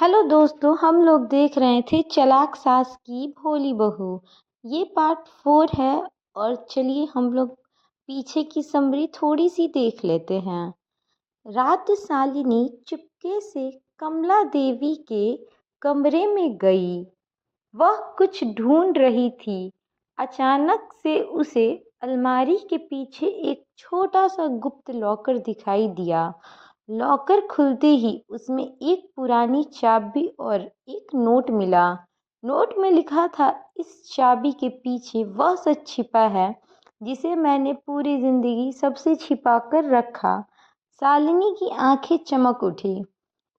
Hello दोस्तों, हम लोग देख रहे थे चालाक सास की भोली बहू। ये पार्ट 4 है। और चलिए हम लोग पीछे की समरी थोड़ी सी देख लेते हैं। रात शालिनी चुपके से कमला देवी के कमरे में गई। वह कुछ ढूंढ रही थी। अचानक से उसे अलमारी के पीछे एक छोटा सा गुप्त लॉकर दिखाई दिया। लॉकर खुलते ही उसमें एक पुरानी चाबी और एक नोट मिला। नोट में लिखा था, इस चाबी के पीछे वह सच छिपा है जिसे मैंने पूरी जिंदगी सबसे छिपा कर रखा। शालिनी की आंखें चमक उठी।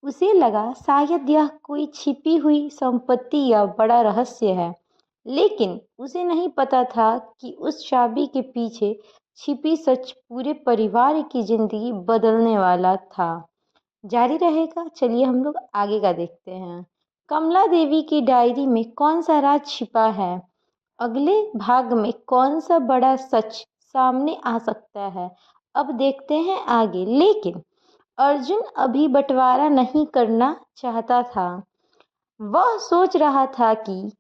उसे लगा शायद यह कोई छिपी हुई संपत्ति या बड़ा रहस्य है, लेकिन उसे नहीं पता था कि उस चाबी के पीछे छिपी सच पूरे परिवार की जिंदगी बदलने वाला था। जारी रहेगा, चलिए हम लोग आगे का देखते हैं। कमला देवी की डायरी में कौन सा राज छिपा है? अगले भाग में कौन सा बड़ा सच सामने आ सकता है? अब देखते हैं आगे। लेकिन अर्जुन अभी बंटवारा नहीं करना चाहता था। वह सोच रहा था कि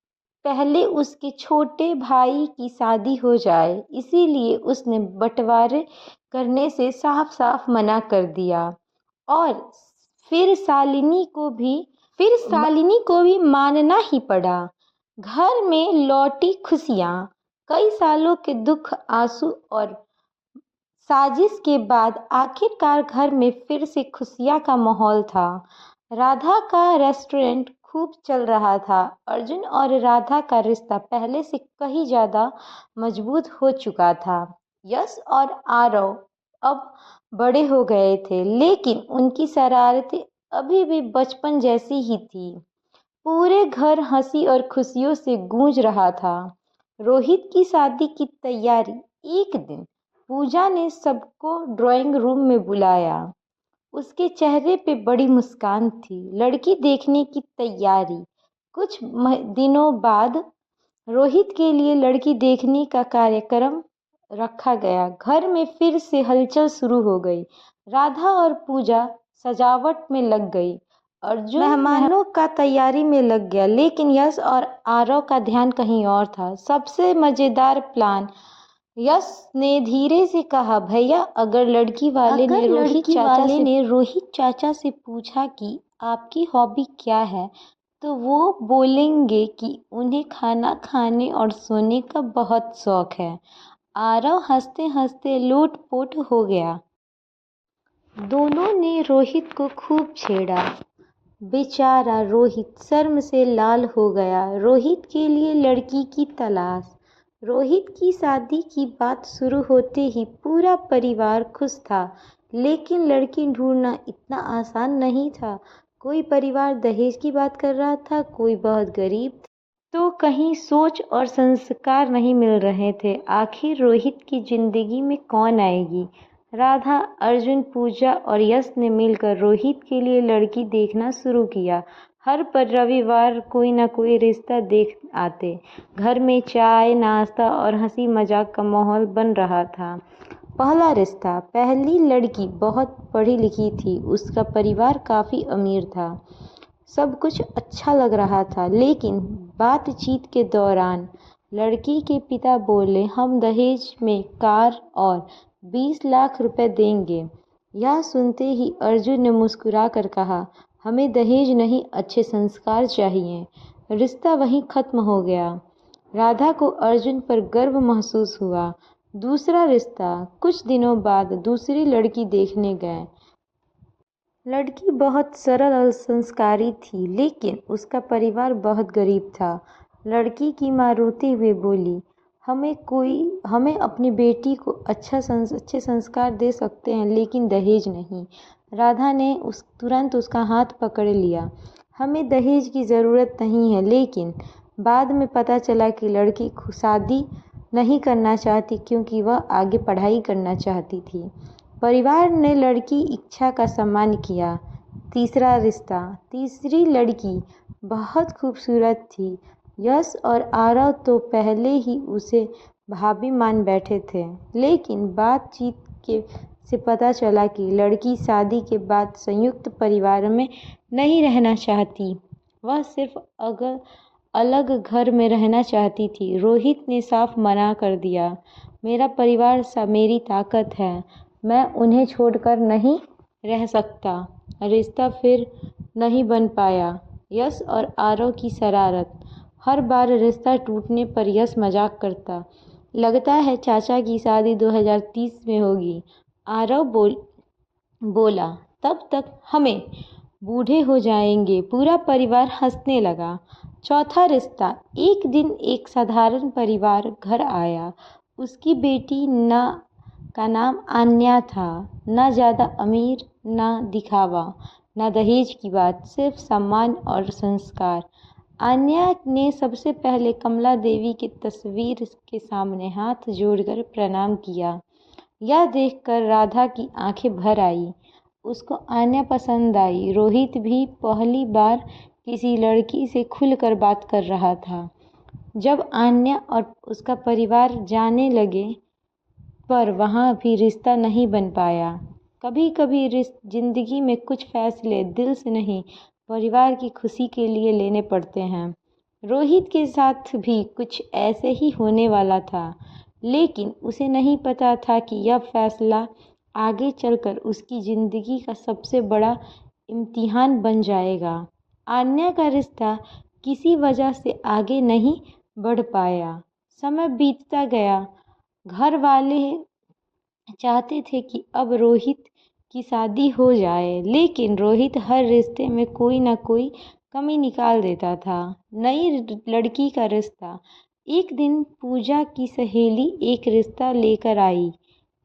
पहले उसके छोटे भाई की शादी हो जाए, इसीलिए उसने बंटवारे करने से साफ साफ मना कर दिया। और फिर शालिनी को भी मानना ही पड़ा। घर में लौटी खुशियाँ, कई सालों के दुख, आंसू और साजिश के बाद आखिरकार घर में फिर से खुशियाँ का माहौल था। राधा का रेस्टोरेंट खूब चल रहा था। अर्जुन और राधा का रिश्ता पहले से कहीं ज़्यादा मजबूत हो चुका था। यश और आरव अब बड़े हो गए थे, लेकिन उनकी शरारतें अभी भी बचपन जैसी ही थी। पूरे घर हंसी और खुशियों से गूंज रहा था। रोहित की शादी की तैयारी। एक दिन पूजा ने सबको ड्राइंग रूम में बुलाया। उसके चेहरे पे बड़ी मुस्कान थी। लड़की देखने की तैयारी। कुछ दिनों बाद रोहित के लिए लड़की देखने का कार्यक्रम रखा गया। घर में फिर से हलचल शुरू हो गई। राधा और पूजा सजावट में लग गई। अर्जुन मेहमानों का तैयारी में लग गया, लेकिन यश और आरव का ध्यान कहीं और था। सबसे मजेदार प्लान। यश ने धीरे से कहा, भैया, अगर लड़की वाले ने रोहित चाचा से पूछा कि आपकी हॉबी क्या है, तो वो बोलेंगे कि उन्हें खाना खाने और सोने का बहुत शौक है। आरव हंसते हंसते लोटपोट हो गया। दोनों ने रोहित को खूब छेड़ा। बेचारा रोहित शर्म से लाल हो गया। रोहित के लिए लड़की की तलाश। रोहित की शादी की बात शुरू होते ही पूरा परिवार खुश था, लेकिन लड़की ढूंढना इतना आसान नहीं था। कोई परिवार दहेज की बात कर रहा था, कोई बहुत गरीब था, तो कहीं सोच और संस्कार नहीं मिल रहे थे। आखिर रोहित की जिंदगी में कौन आएगी? राधा, अर्जुन, पूजा और यश ने मिलकर रोहित के लिए लड़की देखना शुरू किया। हर रविवार कोई ना कोई रिश्ता देख आते। घर में चाय, नाश्ता और हंसी मजाक का माहौल बन रहा था। पहला रिश्ता। पहली लड़की बहुत पढ़ी लिखी थी। उसका परिवार काफ़ी अमीर था। सब कुछ अच्छा लग रहा था, लेकिन बातचीत के दौरान लड़की के पिता बोले, हम दहेज में कार और 20 लाख रुपए देंगे। यह सुनते ही अर्जुन ने मुस्कुरा कर कहा, हमें दहेज नहीं, अच्छे संस्कार चाहिए। रिश्ता वहीं खत्म हो गया। राधा को अर्जुन पर गर्व महसूस हुआ। दूसरा रिश्ता। कुछ दिनों बाद दूसरी लड़की देखने गए। लड़की बहुत सरल और संस्कारी थी, लेकिन उसका परिवार बहुत गरीब था। लड़की की माँ रोते हुए बोली, हमें अपनी बेटी को अच्छे संस्कार दे सकते हैं, लेकिन दहेज नहीं। राधा ने तुरंत उसका हाथ पकड़ लिया। हमें दहेज की ज़रूरत नहीं है। लेकिन बाद में पता चला कि लड़की शादी नहीं करना चाहती, क्योंकि वह आगे पढ़ाई करना चाहती थी। परिवार ने लड़की इच्छा का सम्मान किया। तीसरा रिश्ता। तीसरी लड़की बहुत खूबसूरत थी। यश और आरव तो पहले ही उसे भाभी मान बैठे थे, लेकिन बातचीत के से पता चला कि लड़की शादी के बाद संयुक्त परिवार में नहीं रहना चाहती, वह सिर्फ अलग घर में रहना चाहती थी। रोहित ने साफ मना कर दिया, मेरा परिवार मेरी ताकत है, मैं उन्हें छोड़कर नहीं रह सकता। रिश्ता फिर नहीं बन पाया। यश और आरव की शरारत। हर बार रिश्ता टूटने पर यश मजाक करता, लगता है चाचा की शादी 2030 में होगी। आरव बोला, तब तक हमें बूढ़े हो जाएंगे। पूरा परिवार हंसने लगा। चौथा रिश्ता। एक दिन एक साधारण परिवार घर आया। उसकी बेटी का नाम आन्या था। ना ज़्यादा अमीर, ना दिखावा, ना दहेज की बात, सिर्फ सम्मान और संस्कार। आन्या ने सबसे पहले कमला देवी की तस्वीर के सामने हाथ जोड़कर प्रणाम किया। यह देखकर राधा की आंखें भर आई। उसको आन्या पसंद आई। रोहित भी पहली बार किसी लड़की से खुलकर बात कर रहा था। जब आन्या और उसका परिवार जाने लगे, पर वहाँ भी रिश्ता नहीं बन पाया। कभी कभी जिंदगी में कुछ फैसले दिल से नहीं, परिवार की खुशी के लिए लेने पड़ते हैं। रोहित के साथ भी कुछ ऐसे ही होने वाला था, लेकिन उसे नहीं पता था कि यह फैसला आगे चलकर उसकी ज़िंदगी का सबसे बड़ा इम्तिहान बन जाएगा। आन्या का रिश्ता किसी वजह से आगे नहीं बढ़ पाया। समय बीतता गया। घर वाले चाहते थे कि अब रोहित की शादी हो जाए, लेकिन रोहित हर रिश्ते में कोई ना कोई कमी निकाल देता था। नई लड़की का रिश्ता। एक दिन पूजा की सहेली एक रिश्ता लेकर आई।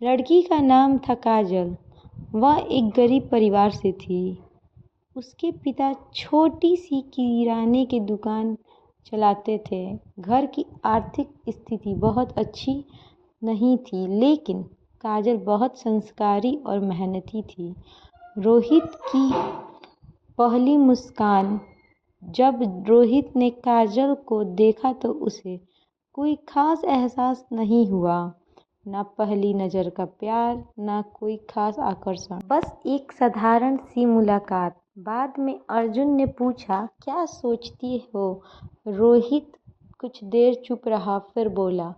लड़की का नाम था काजल। वह एक गरीब परिवार से थी। उसके पिता छोटी सी किराने की दुकान चलाते थे। घर की आर्थिक स्थिति बहुत अच्छी नहीं थी, लेकिन काजल बहुत संस्कारी और मेहनती थी। रोहित की पहली मुस्कान। जब रोहित ने काजल को देखा तो उसे कोई खास एहसास नहीं हुआ। ना पहली नज़र का प्यार, ना कोई खास आकर्षण, बस एक साधारण सी मुलाकात। बाद में अर्जुन ने पूछा, क्या सोचती हो? रोहित कुछ देर चुप रहा, फिर बोला,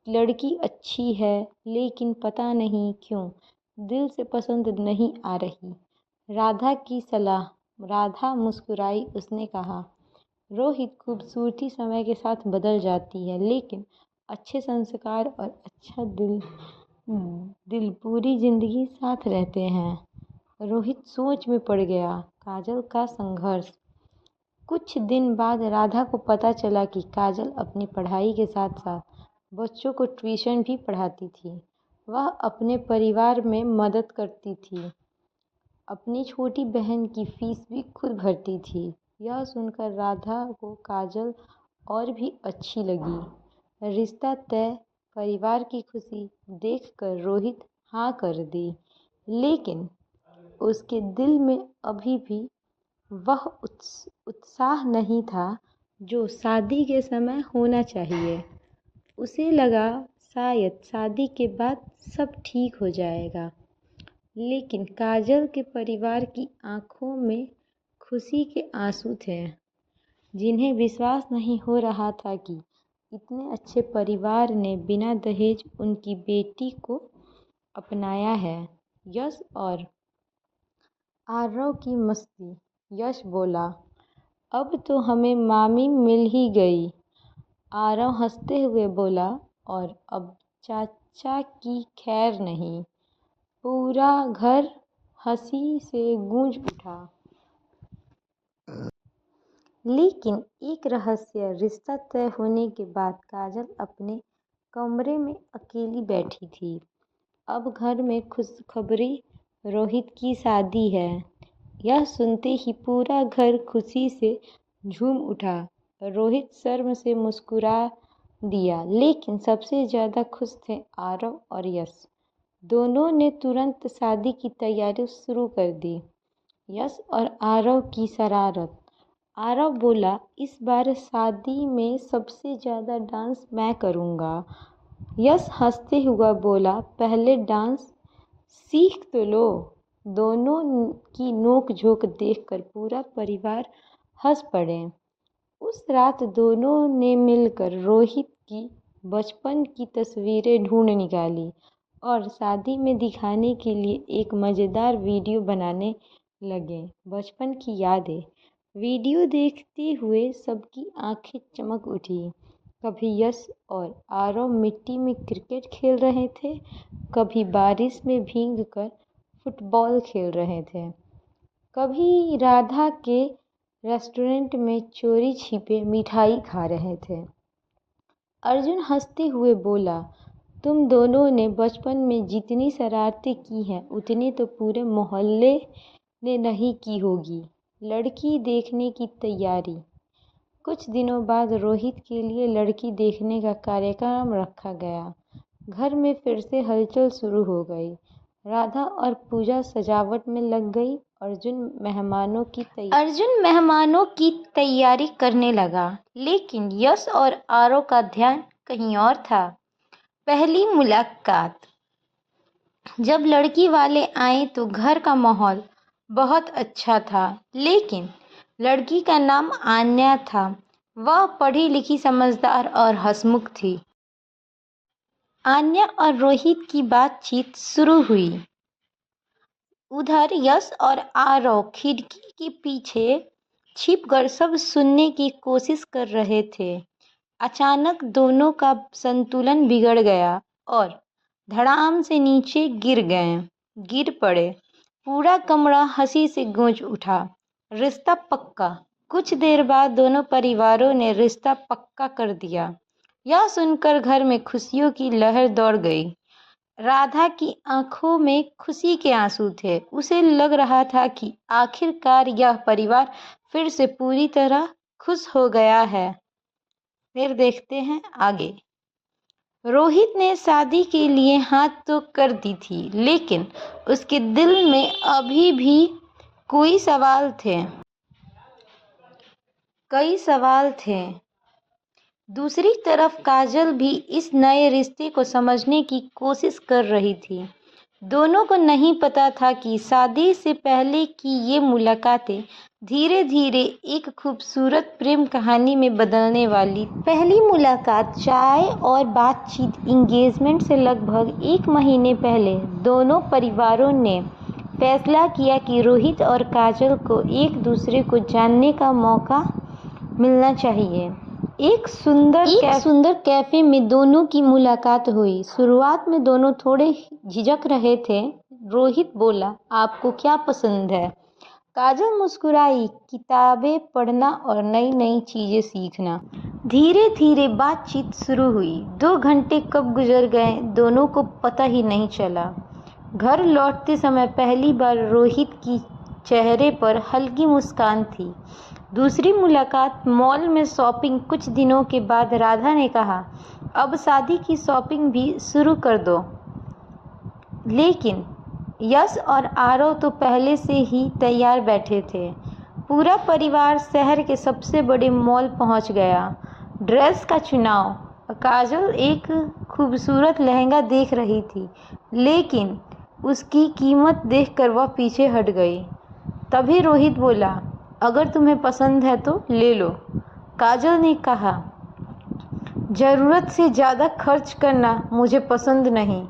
लड़की अच्छी है, लेकिन पता नहीं क्यों दिल से पसंद नहीं आ रही। राधा की सलाह। राधा मुस्कुराई। उसने कहा, रोहित, खूबसूरती समय के साथ बदल जाती है, लेकिन अच्छे संस्कार और अच्छा दिल पूरी जिंदगी साथ रहते हैं। रोहित सोच में पड़ गया। काजल का संघर्ष। कुछ दिन बाद राधा को पता चला कि काजल अपनी पढ़ाई के साथ साथ बच्चों को ट्यूशन भी पढ़ाती थी। वह अपने परिवार में मदद करती थी, अपनी छोटी बहन की फीस भी खुद भरती थी। यह सुनकर राधा को काजल और भी अच्छी लगी। रिश्ता तय। परिवार की खुशी देखकर रोहित हाँ कर दी, लेकिन उसके दिल में अभी भी वह उत्साह नहीं था जो शादी के समय होना चाहिए। उसे लगा शायद शादी के बाद सब ठीक हो जाएगा, लेकिन काजल के परिवार की आंखों में खुशी के आंसू थे, जिन्हें विश्वास नहीं हो रहा था कि इतने अच्छे परिवार ने बिना दहेज उनकी बेटी को अपनाया है। यश और आरव की मस्ती। यश बोला, अब तो हमें मामी मिल ही गई। आरव हंसते हुए बोला, और अब चाचा की खैर नहीं। पूरा घर हंसी से गूंज उठा। लेकिन एक रहस्य। रिश्ता तय होने के बाद काजल अपने कमरे में अकेली बैठी थी। अब घर में खुशखबरी, रोहित की शादी है। यह सुनते ही पूरा घर खुशी से झूम उठा। रोहित शर्म से मुस्कुरा दिया, लेकिन सबसे ज़्यादा खुश थे आरव और यश। दोनों ने तुरंत शादी की तैयारी शुरू कर दी। यश और आरव की शरारत। आरव बोला, इस बार शादी में सबसे ज़्यादा डांस मैं करूँगा। यश हंसते हुआ बोला, पहले डांस सीख तो लो। दोनों की नोक झोंक देखकर पूरा परिवार हंस पड़े। उस रात दोनों ने मिलकर रोहित की बचपन की तस्वीरें ढूंढ निकाली और शादी में दिखाने के लिए एक मज़ेदार वीडियो बनाने लगे। बचपन की यादें। वीडियो देखते हुए सबकी आंखें चमक उठी। कभी यश और आरव मिट्टी में क्रिकेट खेल रहे थे, कभी बारिश में भीगकर फुटबॉल खेल रहे थे, कभी राधा के रेस्टोरेंट में चोरी छिपे मिठाई खा रहे थे। अर्जुन हंसते हुए बोला, तुम दोनों ने बचपन में जितनी शरारतें की हैं उतनी तो पूरे मोहल्ले ने नहीं की होगी। लड़की देखने की तैयारी। कुछ दिनों बाद रोहित के लिए लड़की देखने का कार्यक्रम रखा गया। घर में फिर से हलचल शुरू हो गई। राधा और पूजा सजावट में लग गई। अर्जुन मेहमानों की तैयारी करने लगा, लेकिन यश और आरव का ध्यान कहीं और था। पहली मुलाकात। जब लड़की वाले आए तो घर का माहौल बहुत अच्छा था, लेकिन लड़की का नाम आन्या था। वह पढ़ी लिखी, समझदार और हंसमुख थी। आन्या और रोहित की बातचीत शुरू हुई। उधर यश और आरव खिड़की के पीछे छिपकर सब सुनने की कोशिश कर रहे थे। अचानक दोनों का संतुलन बिगड़ गया और धड़ाम से नीचे गिर पड़े। पूरा कमरा हंसी से गूंज उठा। रिश्ता पक्का। कुछ देर बाद दोनों परिवारों ने रिश्ता पक्का कर दिया। यह सुनकर घर में खुशियों की लहर दौड़ गई। राधा की आंखों में खुशी के आंसू थे। उसे लग रहा था कि आखिरकार यह परिवार फिर से पूरी तरह खुश हो गया है। फिर देखते हैं आगे। रोहित ने शादी के लिए हाथ तो कर दी थी, लेकिन उसके दिल में अभी भी कई सवाल थे। दूसरी तरफ काजल भी इस नए रिश्ते को समझने की कोशिश कर रही थी। दोनों को नहीं पता था कि शादी से पहले की ये मुलाकातें धीरे धीरे एक खूबसूरत प्रेम कहानी में बदलने वाली। पहली मुलाकात, चाय और बातचीत। एंगेजमेंट से लगभग 1 महीने पहले दोनों परिवारों ने फैसला किया कि रोहित और काजल को एक दूसरे को जानने का मौका मिलना चाहिए। एक सुंदर कैफे में दोनों की मुलाकात हुई। शुरुआत में दोनों थोड़े झिझक रहे थे। रोहित बोला, आपको क्या पसंद है? काजल मुस्कुराई, किताबें पढ़ना और नई नई चीजें सीखना। धीरे धीरे बातचीत शुरू हुई। 2 घंटे कब गुजर गए दोनों को पता ही नहीं चला। घर लौटते समय पहली बार रोहित की चेहरे पर हल्की मुस्कान थी। दूसरी मुलाकात, मॉल में शॉपिंग। कुछ दिनों के बाद राधा ने कहा, अब शादी की शॉपिंग भी शुरू कर दो। लेकिन यश और आरव तो पहले से ही तैयार बैठे थे। पूरा परिवार शहर के सबसे बड़े मॉल पहुंच गया। ड्रेस का चुनाव। काजल एक खूबसूरत लहंगा देख रही थी, लेकिन उसकी कीमत देखकर वह पीछे हट गई। तभी रोहित बोला, अगर तुम्हें पसंद है तो ले लो। काजल ने कहा, ज़रूरत से ज़्यादा खर्च करना मुझे पसंद नहीं।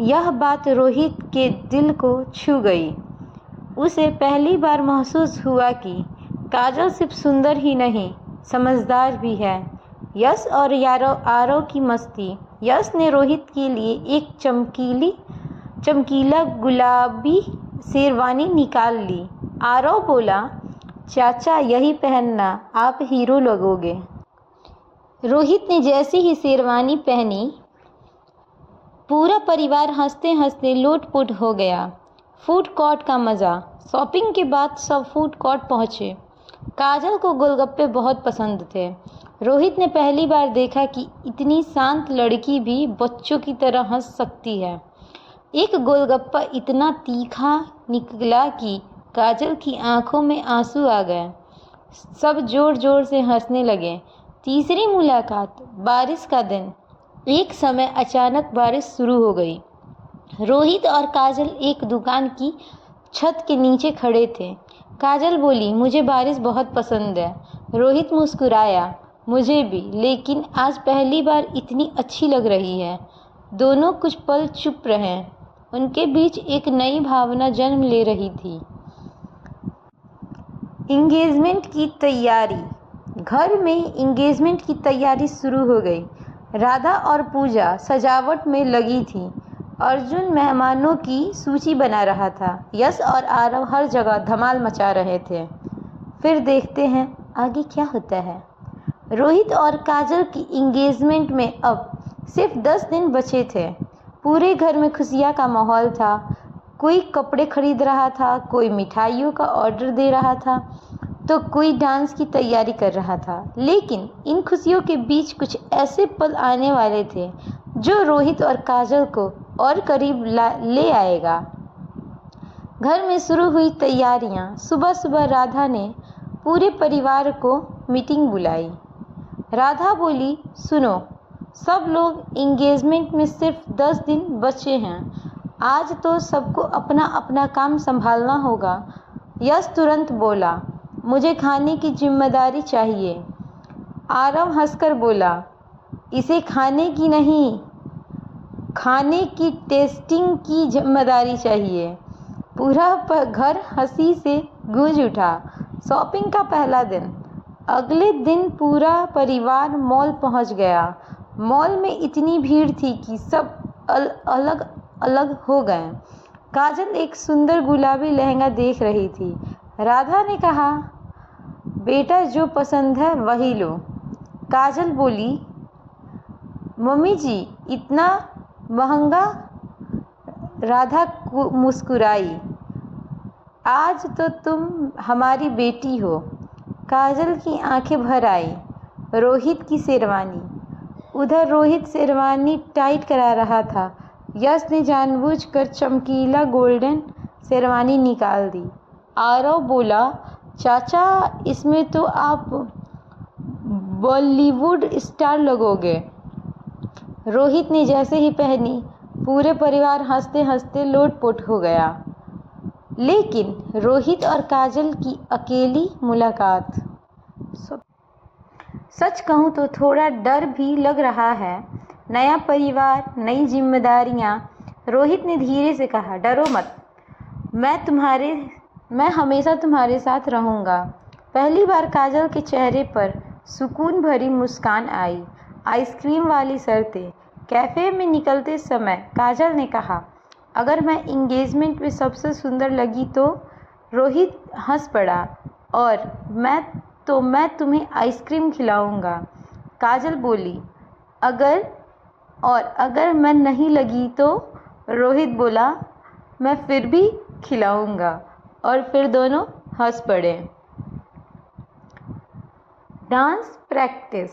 यह बात रोहित के दिल को छू गई। उसे पहली बार महसूस हुआ कि काजल सिर्फ सुंदर ही नहीं, समझदार भी है। यश और आरव की मस्ती। यश ने रोहित के लिए एक चमकीला गुलाबी शेरवानी निकाल ली। आरव बोला, चाचा यही पहनना, आप हीरो लगोगे। रोहित ने जैसे ही शेरवानी पहनी, पूरा परिवार हंसते हंसते लोटपोट हो गया। फूड कोर्ट का मज़ा। शॉपिंग के बाद सब फूड कोर्ट पहुँचे। काजल को गोलगप्पे बहुत पसंद थे। रोहित ने पहली बार देखा कि इतनी शांत लड़की भी बच्चों की तरह हंस सकती है। एक गोलगप्पा इतना तीखा निकला कि काजल की आंखों में आंसू आ गए। सब जोर जोर से हंसने लगे। तीसरी मुलाकात, बारिश का दिन। एक समय अचानक बारिश शुरू हो गई। रोहित और काजल एक दुकान की छत के नीचे खड़े थे। काजल बोली, मुझे बारिश बहुत पसंद है। रोहित मुस्कुराया, मुझे भी, लेकिन आज पहली बार इतनी अच्छी लग रही है। दोनों कुछ पल चुप रहे। उनके बीच एक नई भावना जन्म ले रही थी। इंगेजमेंट की तैयारी। घर में इंगेजमेंट की तैयारी शुरू हो गई। राधा और पूजा सजावट में लगी थी। अर्जुन मेहमानों की सूची बना रहा था। यश और आरव हर जगह धमाल मचा रहे थे। फिर देखते हैं आगे क्या होता है। रोहित और काजल की इंगेजमेंट में अब सिर्फ 10 दिन बचे थे। पूरे घर में खुशियाँ का माहौल था। कोई कपड़े खरीद रहा था, कोई मिठाइयों का ऑर्डर दे रहा था, तो कोई डांस की तैयारी कर रहा था। लेकिन इन खुशियों के बीच कुछ ऐसे पल आने वाले थे जो रोहित और काजल को और करीब ले आएगा। घर में शुरू हुई तैयारियां। सुबह सुबह राधा ने पूरे परिवार को मीटिंग बुलाई। राधा बोली, सुनो सब लोग, एंगेजमेंट में सिर्फ 10 दिन बचे हैं। आज तो सबको अपना अपना काम संभालना होगा। यश तुरंत बोला, मुझे खाने की जिम्मेदारी चाहिए। आरव हंसकर बोला, इसे खाने की नहीं, खाने की टेस्टिंग की जिम्मेदारी चाहिए। पूरा घर हंसी से गूंज उठा। शॉपिंग का पहला दिन। अगले दिन पूरा परिवार मॉल पहुंच गया। मॉल में इतनी भीड़ थी कि सब अलग अलग हो गए। काजल एक सुंदर गुलाबी लहंगा देख रही थी। राधा ने कहा, बेटा जो पसंद है वही लो। काजल बोली, मम्मी जी इतना महंगा? राधा मुस्कुराई, आज तो तुम हमारी बेटी हो। काजल की आंखें भर आई। रोहित की शेरवानी। उधर रोहित शेरवानी टाइट करा रहा था। यश ने जानबूझकर चमकीला गोल्डन शेरवानी निकाल दी। आरव बोला, चाचा इसमें तो आप बॉलीवुड स्टार लगोगे। रोहित ने जैसे ही पहनी, पूरे परिवार हंसते हंसते लोटपोट हो गया। लेकिन रोहित और काजल की अकेली मुलाकात। सच कहूँ तो थोड़ा डर भी लग रहा है। नया परिवार, नई जिम्मेदारियाँ। रोहित ने धीरे से कहा, डरो मत, मैं हमेशा तुम्हारे साथ रहूँगा। पहली बार काजल के चेहरे पर सुकून भरी मुस्कान आई। आइसक्रीम वाली शर्तें। कैफ़े में निकलते समय काजल ने कहा, अगर मैं इंगेजमेंट में सबसे सुंदर लगी तो? रोहित हंस पड़ा, और मैं तुम्हें आइसक्रीम खिलाऊंगा। काजल बोली, अगर मैं नहीं लगी तो? रोहित बोला, मैं फिर भी खिलाऊंगा। और फिर दोनों हंस पड़े। Dance practice.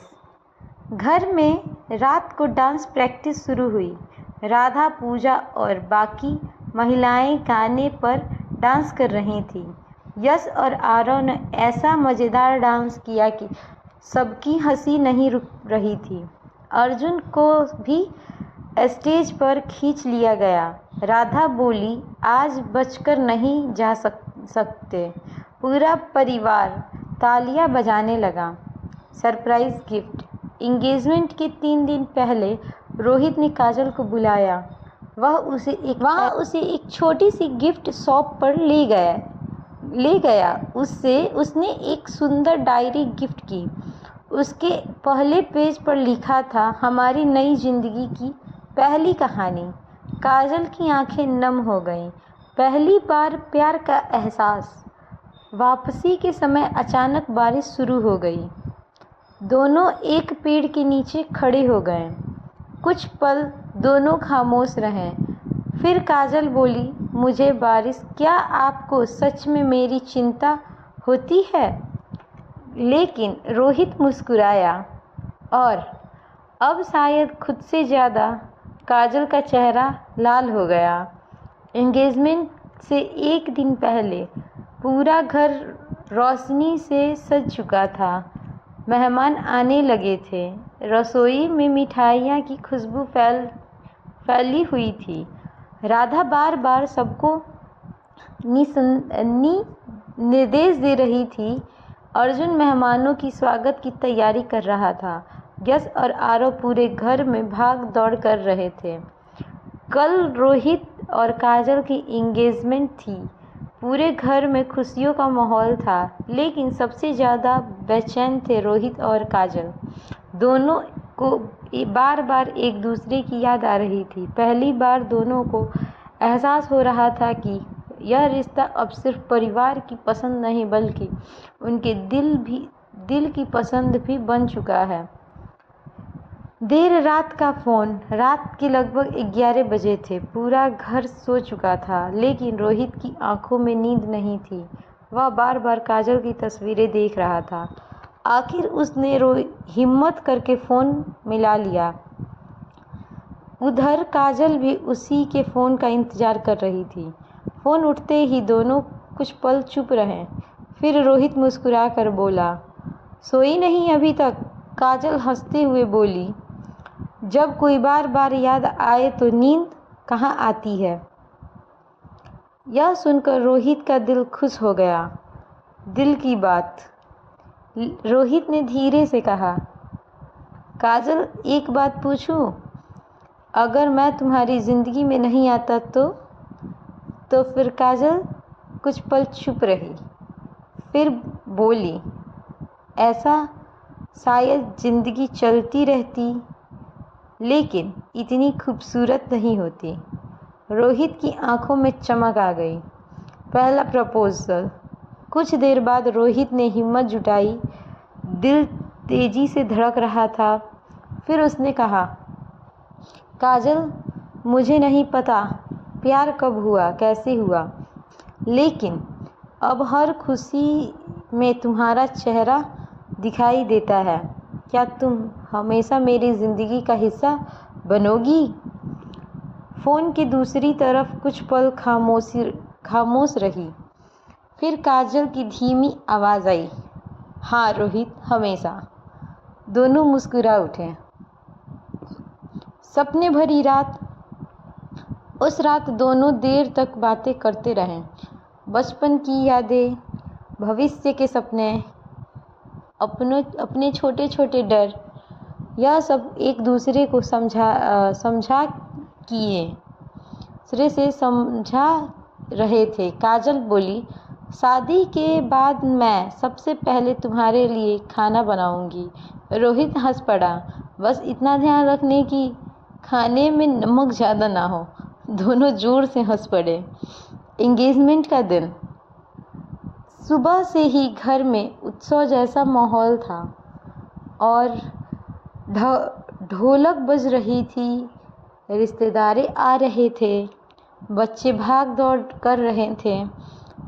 घर में रात को डांस प्रैक्टिस शुरू हुई। राधा, पूजा और बाकी महिलाएं गाने पर डांस कर रही थीं। यश और आरव ने ऐसा मज़ेदार डांस किया कि सबकी हंसी नहीं रुक रही थी। अर्जुन को भी स्टेज पर खींच लिया गया। राधा बोली, आज बचकर नहीं जा सकते। पूरा परिवार तालियां बजाने लगा। Surprise gift. इंगेजमेंट के 3 दिन पहले रोहित ने काजल को बुलाया। वह उसे एक छोटी सी गिफ्ट शॉप पर ले गया। उसने एक सुंदर डायरी गिफ्ट की। उसके पहले पेज पर लिखा था, हमारी नई जिंदगी की पहली कहानी। काजल की आंखें नम हो गईं। पहली बार प्यार का एहसास। वापसी के समय अचानक बारिश शुरू हो गई। दोनों एक पेड़ के नीचे खड़े हो गए। कुछ पल दोनों खामोश रहे। फिर काजल बोली, मुझे बारिश, क्या आपको सच में मेरी चिंता होती है? लेकिन रोहित मुस्कुराया, और अब शायद खुद से ज़्यादा काजल का चेहरा लाल हो गया। एंगेजमेंट से एक दिन पहले पूरा घर रोशनी से सज चुका था। मेहमान आने लगे थे। रसोई में मिठाइयाँ की खुशबू फैली हुई थी। राधा बार बार सबको निर्देश दे रही थी। अर्जुन मेहमानों की स्वागत की तैयारी कर रहा था। यश और आरव पूरे घर में भाग दौड़ कर रहे थे। कल रोहित और काजल की एंगेजमेंट थी। पूरे घर में खुशियों का माहौल था, लेकिन सबसे ज़्यादा बेचैन थे रोहित और काजल। दोनों को बार बार एक दूसरे की याद आ रही थी। पहली बार दोनों को एहसास हो रहा था कि यह रिश्ता अब सिर्फ परिवार की पसंद नहीं, बल्कि उनके दिल की पसंद भी बन चुका है। देर रात का फ़ोन। रात के लगभग 11 बजे थे। पूरा घर सो चुका था, लेकिन रोहित की आंखों में नींद नहीं थी। वह बार बार काजल की तस्वीरें देख रहा था। आखिर उसने हिम्मत करके फ़ोन मिला लिया। उधर काजल भी उसी के फ़ोन का इंतज़ार कर रही थी। फ़ोन उठते ही दोनों कुछ पल चुप रहे। फिर रोहित मुस्कुरा कर बोला, सोई नहीं अभी तक? काजल हंसते हुए बोली, जब कोई बार बार याद आए तो नींद कहाँ आती है। यह सुनकर रोहित का दिल खुश हो गया। दिल की बात। रोहित ने धीरे से कहा, काजल एक बात पूछूं? अगर मैं तुम्हारी ज़िंदगी में नहीं आता तो फिर काजल कुछ पल चुप रही। फिर बोली, ऐसा शायद ज़िंदगी चलती रहती, लेकिन इतनी खूबसूरत नहीं होती। रोहित की आंखों में चमक आ गई। पहला प्रपोजल। कुछ देर बाद रोहित ने हिम्मत जुटाई। दिल तेजी से धड़क रहा था। फिर उसने कहा, काजल, मुझे नहीं पता प्यार कब हुआ, कैसे हुआ, लेकिन अब हर खुशी में तुम्हारा चेहरा दिखाई देता है। क्या तुम हमेशा मेरी ज़िंदगी का हिस्सा बनोगी? फ़ोन की दूसरी तरफ कुछ पल खामोश रही। फिर काजल की धीमी आवाज़ आई, हाँ रोहित, हमेशा। दोनों मुस्कुरा उठे। सपने भरी रात। उस रात दोनों देर तक बातें करते रहे। बचपन की यादें, भविष्य के सपने, अपने छोटे छोटे डर, यह सब एक दूसरे को समझा रहे थे। काजल बोली, शादी के बाद मैं सबसे पहले तुम्हारे लिए खाना बनाऊंगी। रोहित हंस पड़ा, बस इतना ध्यान रखने की खाने में नमक ज़्यादा ना हो। दोनों जोर से हंस पड़े। एंगेजमेंट का दिन। सुबह से ही घर में उत्सव जैसा माहौल था और ढोलक बज रही थी। रिश्तेदार आ रहे थे। बच्चे भाग दौड़ कर रहे थे।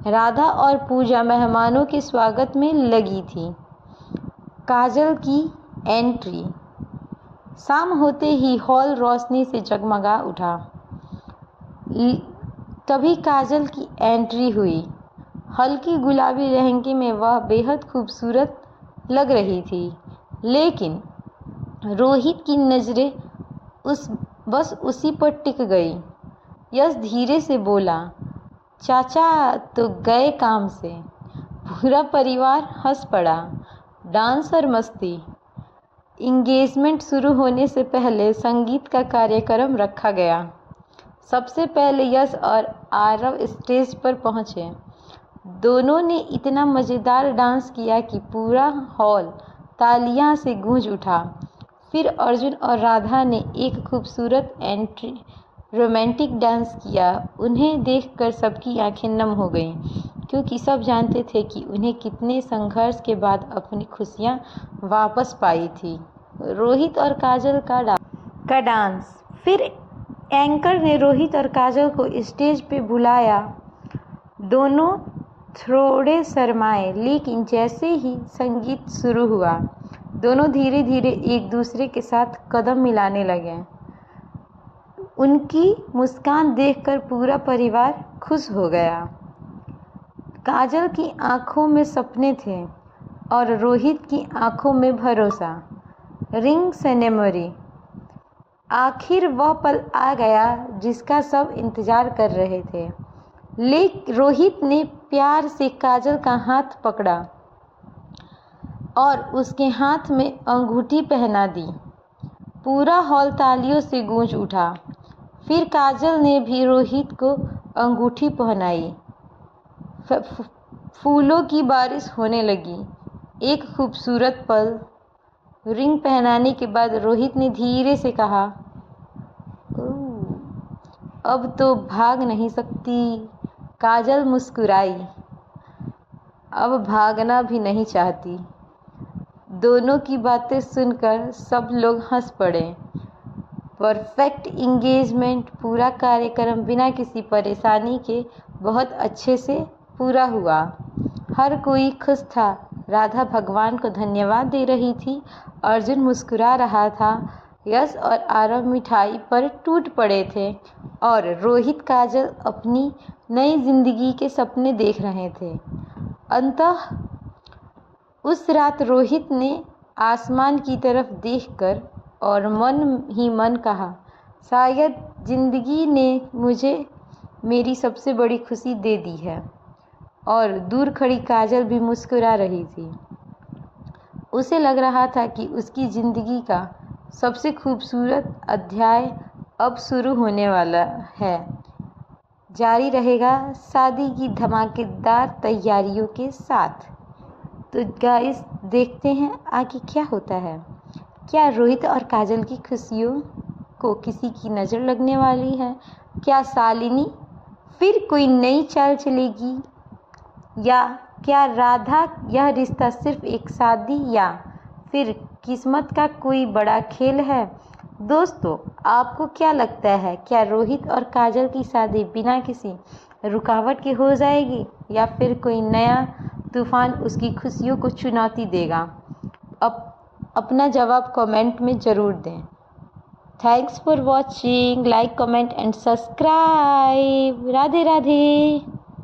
राधा और पूजा मेहमानों के स्वागत में लगी थी। काजल की एंट्री। शाम होते ही हॉल रोशनी से जगमगा उठा। तभी काजल की एंट्री हुई। हल्की गुलाबी लहंगे में वह बेहद खूबसूरत लग रही थी, लेकिन रोहित की नज़रें बस उसी पर टिक गई। यश धीरे से बोला, चाचा तो गए काम से। पूरा परिवार हंस पड़ा। डांस और मस्ती। एंगेजमेंट शुरू होने से पहले संगीत का कार्यक्रम रखा गया। सबसे पहले यश और आरव स्टेज पर पहुंचे। दोनों ने इतना मज़ेदार डांस किया कि पूरा हॉल तालियां से गूंज उठा। फिर अर्जुन और राधा ने एक खूबसूरत रोमांटिक डांस किया। उन्हें देखकर सबकी आंखें नम हो गईं, क्योंकि सब जानते थे कि उन्हें कितने संघर्ष के बाद अपनी खुशियां वापस पाई थी। रोहित और काजल का डांस। फिर एंकर ने रोहित और काजल को स्टेज पे बुलाया। दोनों थोड़े शर्माए, लेकिन जैसे ही संगीत शुरू हुआ, दोनों धीरे धीरे एक दूसरे के साथ कदम मिलाने लगे। उनकी मुस्कान देखकर पूरा परिवार खुश हो गया। काजल की आंखों में सपने थे और रोहित की आंखों में भरोसा। Ring ceremony. आखिर वह पल आ गया जिसका सब इंतज़ार कर रहे थे। रोहित ने प्यार से काजल का हाथ पकड़ा और उसके हाथ में अंगूठी पहना दी। पूरा हॉल तालियों से गूंज उठा। फिर काजल ने भी रोहित को अंगूठी पहनाई। फूलों की बारिश होने लगी। एक खूबसूरत पल। रिंग पहनाने के बाद रोहित ने धीरे से कहा, अब तो भाग नहीं सकती। काजल मुस्कुराई, अब भागना भी नहीं चाहती। दोनों की बातें सुनकर सब लोग हंस पड़े। Perfect engagement. पूरा कार्यक्रम बिना किसी परेशानी के बहुत अच्छे से पूरा हुआ। हर कोई खुश था। राधा भगवान को धन्यवाद दे रही थी। अर्जुन मुस्कुरा रहा था। यश और आरव मिठाई पर टूट पड़े थे और रोहित काजल अपनी नई जिंदगी के सपने देख रहे थे। अंततः उस रात रोहित ने आसमान की तरफ देखकर और मन ही मन कहा, शायद जिंदगी ने मुझे मेरी सबसे बड़ी खुशी दे दी है। और दूर खड़ी काजल भी मुस्कुरा रही थी। उसे लग रहा था कि उसकी ज़िंदगी का सबसे खूबसूरत अध्याय अब शुरू होने वाला है। जारी रहेगा शादी की धमाकेदार तैयारियों के साथ। तो गाइस, देखते हैं आगे क्या होता है। क्या रोहित और काजल की खुशियों को किसी की नज़र लगने वाली है? क्या शालिनी फिर कोई नई चाल चलेगी? या क्या राधा यह रिश्ता सिर्फ एक शादी या फिर किस्मत का कोई बड़ा खेल है? दोस्तों, आपको क्या लगता है, क्या रोहित और काजल की शादी बिना किसी रुकावट के हो जाएगी या फिर कोई नया तूफान उसकी खुशियों को चुनौती देगा? अपना जवाब कमेंट में ज़रूर दें। Thanks for watching. Like, comment and subscribe. Radhe Radhe.